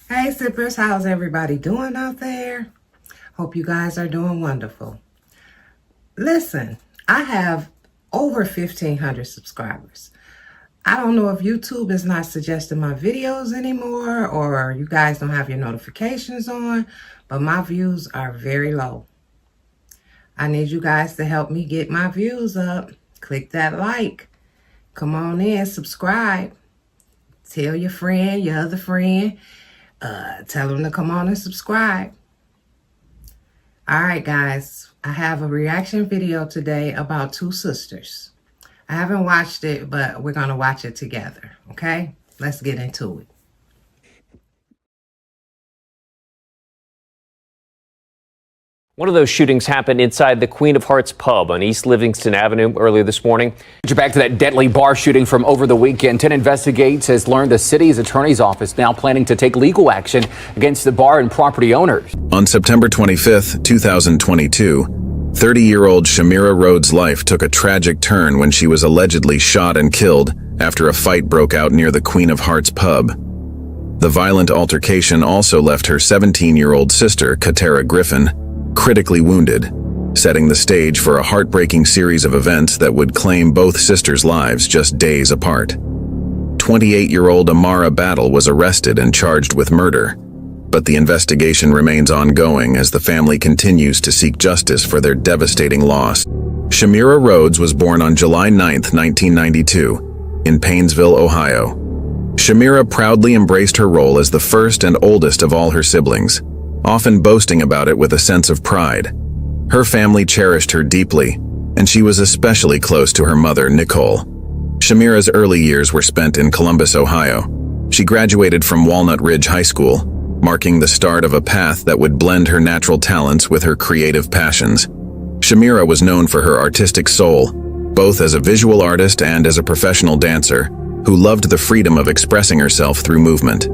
Hey sippers, how's everybody doing out there? Hope you guys are doing wonderful. Listen, I have over 1,500 subscribers. I don't know if YouTube is not suggesting my videos anymore or you guys don't have your notifications on, but my views are very low. I need you guys to help me get my views up. Click that like. Come on in, subscribe. Tell your friend, your other friend. Tell them to come on and subscribe. All right, guys. I have a reaction video today about two sisters. I haven't watched it, but we're going to watch it together. Okay? Let's get into it. One of those shootings happened inside the Queen of Hearts pub on East Livingston Avenue earlier this morning. Back to that deadly bar shooting from over the weekend. 10 Investigates has learned the city's attorney's office now planning to take legal action against the bar and property owners. On September 25, 2022, 30-year-old Shamira Rhodes' life took a tragic turn when she was allegedly shot and killed after a fight broke out near the Queen of Hearts pub. The violent altercation also left her 17-year-old sister, Kha'Terra Griffin, critically wounded, setting the stage for a heartbreaking series of events that would claim both sisters' lives just days apart. 28-year-old Amara Battle was arrested and charged with murder, but the investigation remains ongoing as the family continues to seek justice for their devastating loss. Shamira Rhodes was born on July 9, 1992, in Paynesville, Ohio. Shamira proudly embraced her role as the first and oldest of all her siblings, often boasting about it with a sense of pride. Her family cherished her deeply, and she was especially close to her mother, Nicole. Shamira's early years were spent in Columbus, Ohio. She graduated from Walnut Ridge High School, marking the start of a path that would blend her natural talents with her creative passions. Shamira was known for her artistic soul, both as a visual artist and as a professional dancer, who loved the freedom of expressing herself through movement.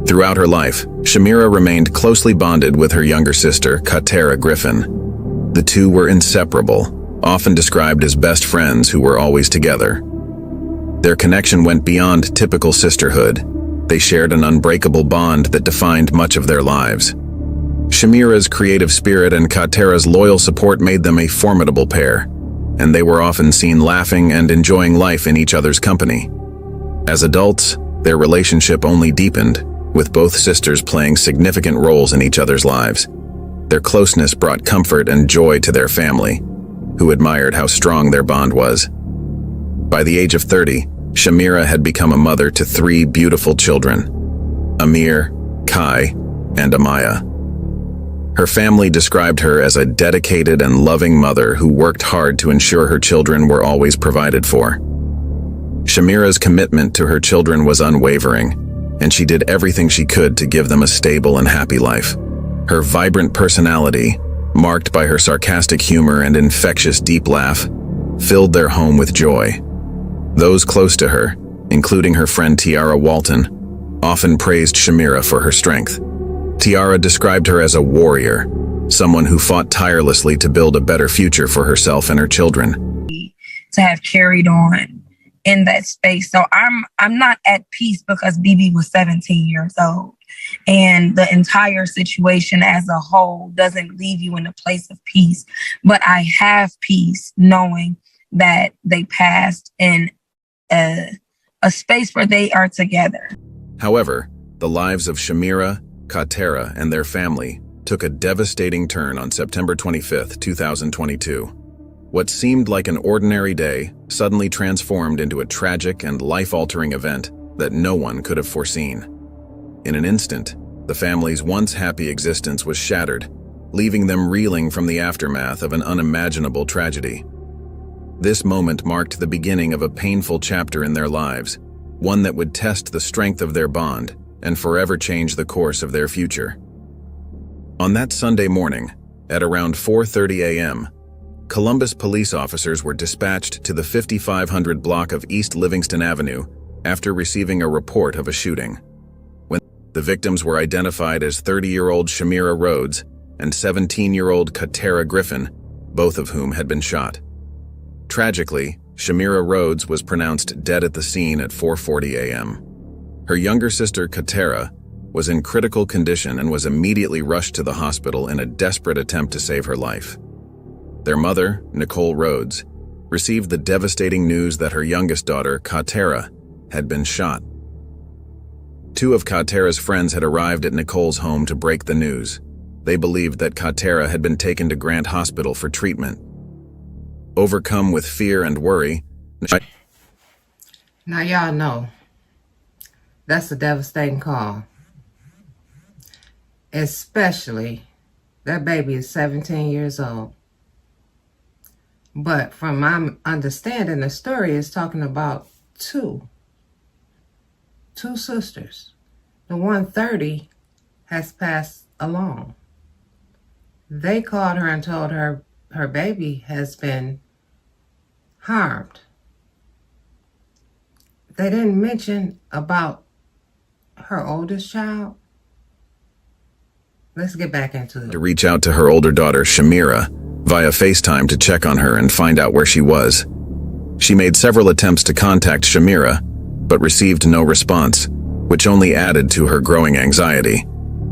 Throughout her life, Shamira remained closely bonded with her younger sister, Kha'Terra Griffin. The two were inseparable, often described as best friends who were always together. Their connection went beyond typical sisterhood. They shared an unbreakable bond that defined much of their lives. Shamira's creative spirit and Kha'Terra's loyal support made them a formidable pair, and they were often seen laughing and enjoying life in each other's company. As adults, their relationship only deepened, with both sisters playing significant roles in each other's lives. Their closeness brought comfort and joy to their family, who admired how strong their bond was. By the age of 30, Shamira had become a mother to 3 beautiful children, Amir, Kai, and Amaya. Her family described her as a dedicated and loving mother who worked hard to ensure her children were always provided for. Shamira's commitment to her children was unwavering, and she did everything she could to give them a stable and happy life. Her vibrant personality, marked by her sarcastic humor and infectious deep laugh, filled their home with joy. Those close to her, including her friend Tiara Walton, often praised Shamira for her strength. Tiara described her as a warrior, someone who fought tirelessly to build a better future for herself and her children. To have carried on in that space. So I'm not at peace because BB was 17 years old. And the entire situation as a whole doesn't leave you in a place of peace. But I have peace knowing that they passed in a space where they are together. However, the lives of Shamira, Kha'Terra, and their family took a devastating turn on September 25, 2022. What seemed like an ordinary day suddenly transformed into a tragic and life-altering event that no one could have foreseen. In an instant, the family's once happy existence was shattered, leaving them reeling from the aftermath of an unimaginable tragedy. This moment marked the beginning of a painful chapter in their lives, one that would test the strength of their bond and forever change the course of their future. On that Sunday morning, at around 4:30 a.m., Columbus police officers were dispatched to the 5500 block of East Livingston Avenue after receiving a report of a shooting. When the victims were identified as 30-year-old Shamira Rhodes and 17-year-old Kha'Terra Griffin, both of whom had been shot. Tragically, Shamira Rhodes was pronounced dead at the scene at 4:40 a.m. Her younger sister Kha'Terra, was in critical condition and was immediately rushed to the hospital in a desperate attempt to save her life. Their mother, Nicole Rhodes, received the devastating news that her youngest daughter, Kha'Terra, had been shot. Two of Kha'Terra's friends had arrived at Nicole's home to break the news. They believed that Kha'Terra had been taken to Grant Hospital for treatment. Overcome with fear and worry, Now y'all know, that's a devastating call. Especially, that baby is 17 years old. But from my understanding, the story is talking about two sisters. The 130 has passed along. They called her and told her her baby has been harmed. They didn't mention about her oldest child. Let's get back into it. to reach out to her older daughter, Shamira, via FaceTime to check on her and find out where she was. She made several attempts to contact Shamira, but received no response, which only added to her growing anxiety.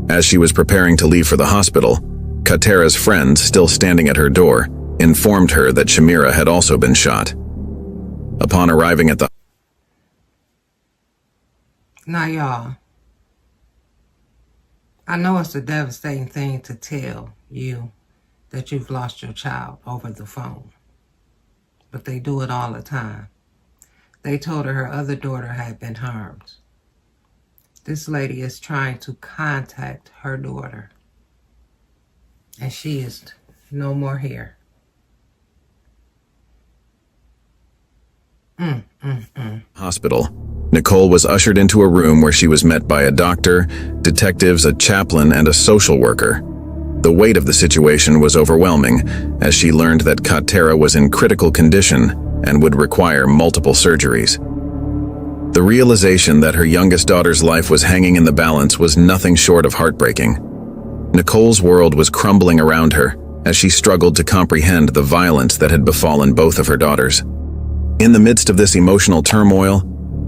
As she was preparing to leave for the hospital, Kha'Terra's friends, still standing at her door, informed her that Shamira had also been shot. Upon arriving at the Now, y'all, I know it's a devastating thing to tell you that you've lost your child over the phone, but they do it all the time. They told her other daughter had been harmed. This lady is trying to contact her daughter, and she is no more here. hospital, Nicole was ushered into a room where she was met by a doctor, detectives, a chaplain, and a social worker. The weight of the situation was overwhelming, as she learned that Kha'Terra was in critical condition and would require multiple surgeries. The realization that her youngest daughter's life was hanging in the balance was nothing short of heartbreaking. Nicole's world was crumbling around her as she struggled to comprehend the violence that had befallen both of her daughters. In the midst of this emotional turmoil,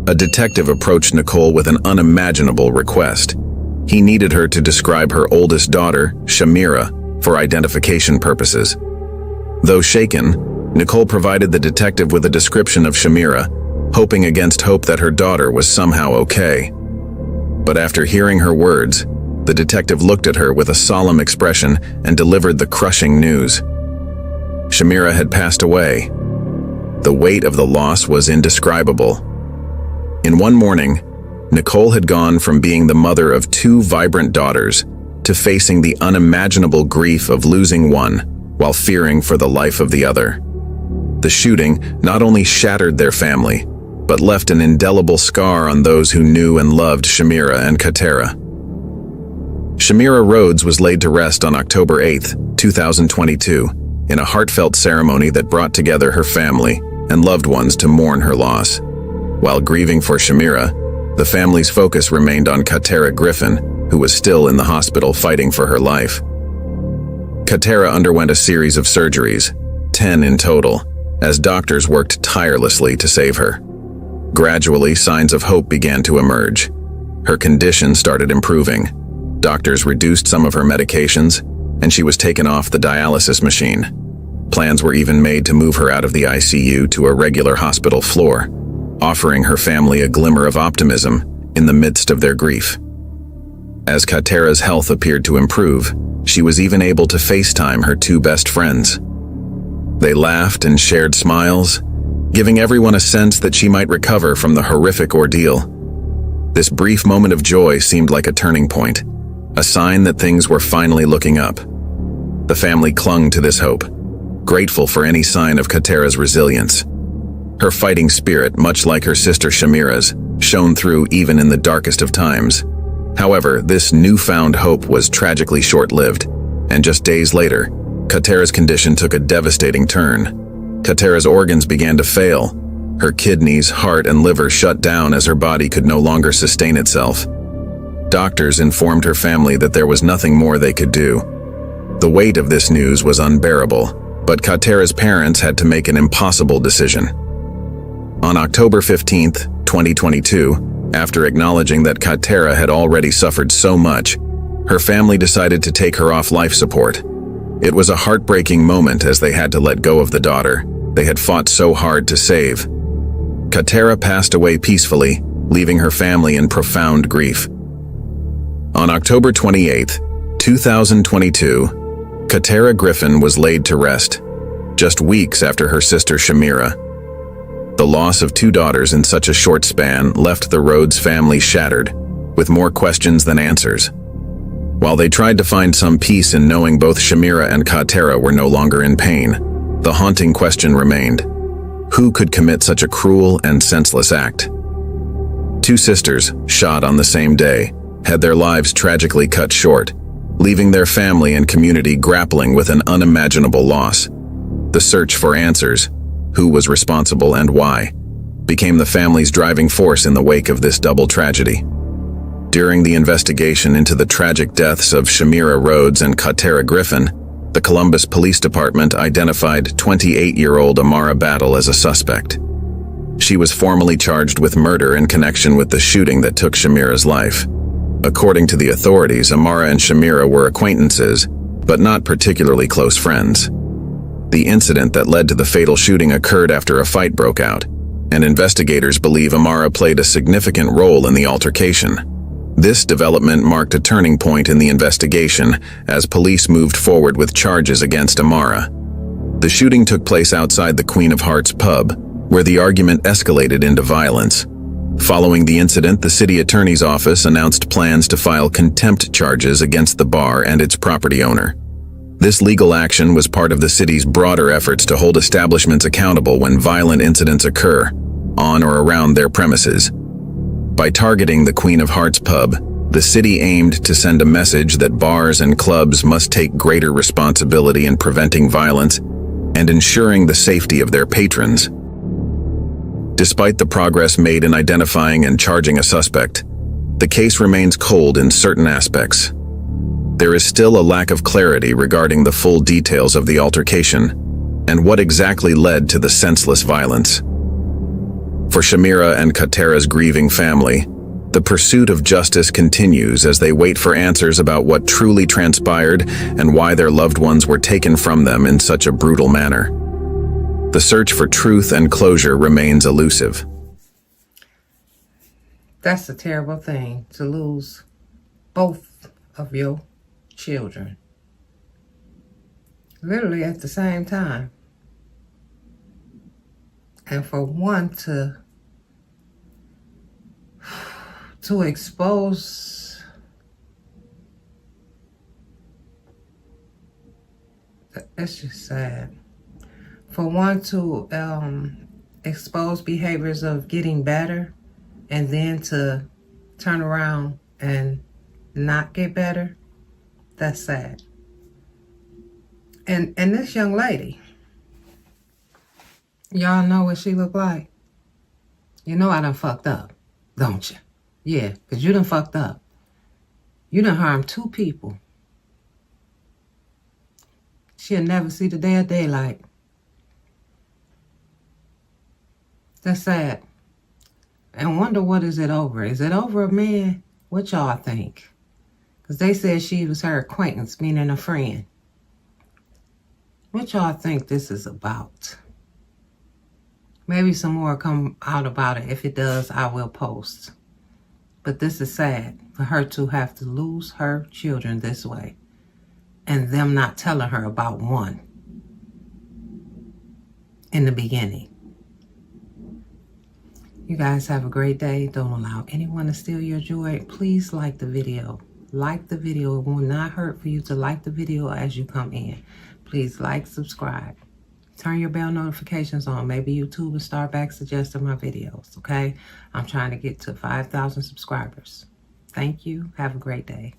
a detective approached Nicole with an unimaginable request. He needed her to describe her oldest daughter, Shamira, for identification purposes. Though shaken, Nicole provided the detective with a description of Shamira, hoping against hope that her daughter was somehow okay. But after hearing her words, the detective looked at her with a solemn expression and delivered the crushing news. Shamira had passed away. The weight of the loss was indescribable. In one morning, Nicole had gone from being the mother of two vibrant daughters to facing the unimaginable grief of losing one while fearing for the life of the other. The shooting not only shattered their family, but left an indelible scar on those who knew and loved Shamira and Kha'Terra. Shamira Rhodes was laid to rest on October 8, 2022, in a heartfelt ceremony that brought together her family and loved ones to mourn her loss. While grieving for Shamira, the family's focus remained on Kha'Terra Griffin, who was still in the hospital fighting for her life. Kha'Terra underwent a series of surgeries, 10 in total, as doctors worked tirelessly to save her. Gradually, signs of hope began to emerge. Her condition started improving. Doctors reduced some of her medications, and she was taken off the dialysis machine. Plans were even made to move her out of the ICU to a regular hospital floor, offering her family a glimmer of optimism in the midst of their grief. As Kha'Terra's health appeared to improve, she was even able to FaceTime her two best friends. They laughed and shared smiles, giving everyone a sense that she might recover from the horrific ordeal. This brief moment of joy seemed like a turning point, a sign that things were finally looking up. The family clung to this hope, grateful for any sign of Kha'Terra's resilience. Her fighting spirit, much like her sister Shamira's, shone through even in the darkest of times. However, this newfound hope was tragically short-lived, and just days later, Kha'Terra's condition took a devastating turn. Kha'Terra's organs began to fail. Her kidneys, heart, and liver shut down as her body could no longer sustain itself. Doctors informed her family that there was nothing more they could do. The weight of this news was unbearable, but Kha'Terra's parents had to make an impossible decision. On October 15, 2022, After acknowledging that Kha'Terra had already suffered so much, her family decided to take her off life support. It was a heartbreaking moment as they had to let go of the daughter they had fought so hard to save. Kha'Terra passed away peacefully, leaving her family in profound grief. On October 28, 2022, Kha'Terra Griffin was laid to rest, just weeks after her sister Shamira. The loss of two daughters in such a short span left the Rhodes family shattered, with more questions than answers. While they tried to find some peace in knowing both Shamira and Kha'Terra were no longer in pain, the haunting question remained: who could commit such a cruel and senseless act? Two sisters, shot on the same day, had their lives tragically cut short, leaving their family and community grappling with an unimaginable loss. The search for answers, who was responsible and why, became the family's driving force in the wake of this double tragedy. During the investigation into the tragic deaths of Shamira Rhodes and Kha'Terra Griffin, the Columbus Police Department identified 28-year-old Amara Battle as a suspect. She was formally charged with murder in connection with the shooting that took Shamira's life. According to the authorities, Amara and Shamira were acquaintances, but not particularly close friends. The incident that led to the fatal shooting occurred after a fight broke out, and investigators believe Amara played a significant role in the altercation. This development marked a turning point in the investigation as police moved forward with charges against Amara. The shooting took place outside the Queen of Hearts pub, where the argument escalated into violence. Following the incident, the city attorney's office announced plans to file contempt charges against the bar and its property owner. This legal action was part of the city's broader efforts to hold establishments accountable when violent incidents occur on or around their premises. By targeting the Queen of Hearts pub, the city aimed to send a message that bars and clubs must take greater responsibility in preventing violence and ensuring the safety of their patrons. Despite the progress made in identifying and charging a suspect, the case remains cold in certain aspects. There is still a lack of clarity regarding the full details of the altercation and what exactly led to the senseless violence. For Shamira and Kha'Terra's grieving family, the pursuit of justice continues as they wait for answers about what truly transpired and why their loved ones were taken from them in such a brutal manner. The search for truth and closure remains elusive. That's a terrible thing, to lose both of your children, literally at the same time. And for one to expose it's just sad. For one to expose behaviors of getting better and then to turn around and not get better, that's sad. And this young lady, y'all know what she looked like? You know I done fucked up, don't you? Yeah, because you done fucked up. You done harmed two people. She'll never see the day of daylight. That's sad. And wonder what is it over? Is it over a man? What y'all think? Because they said she was her acquaintance, meaning a friend. What y'all think this is about? Maybe some more come out about it. If it does, I will post. But this is sad for her to have to lose her children this way. And them not telling her about one in the beginning. You guys have a great day. Don't allow anyone to steal your joy. Please like the video. Like the video. It will not hurt for you to like the video as you come in. Please like, subscribe. Turn your bell notifications on. Maybe YouTube will start back suggesting my videos, okay? I'm trying to get to 5,000 subscribers. Thank you. Have a great day.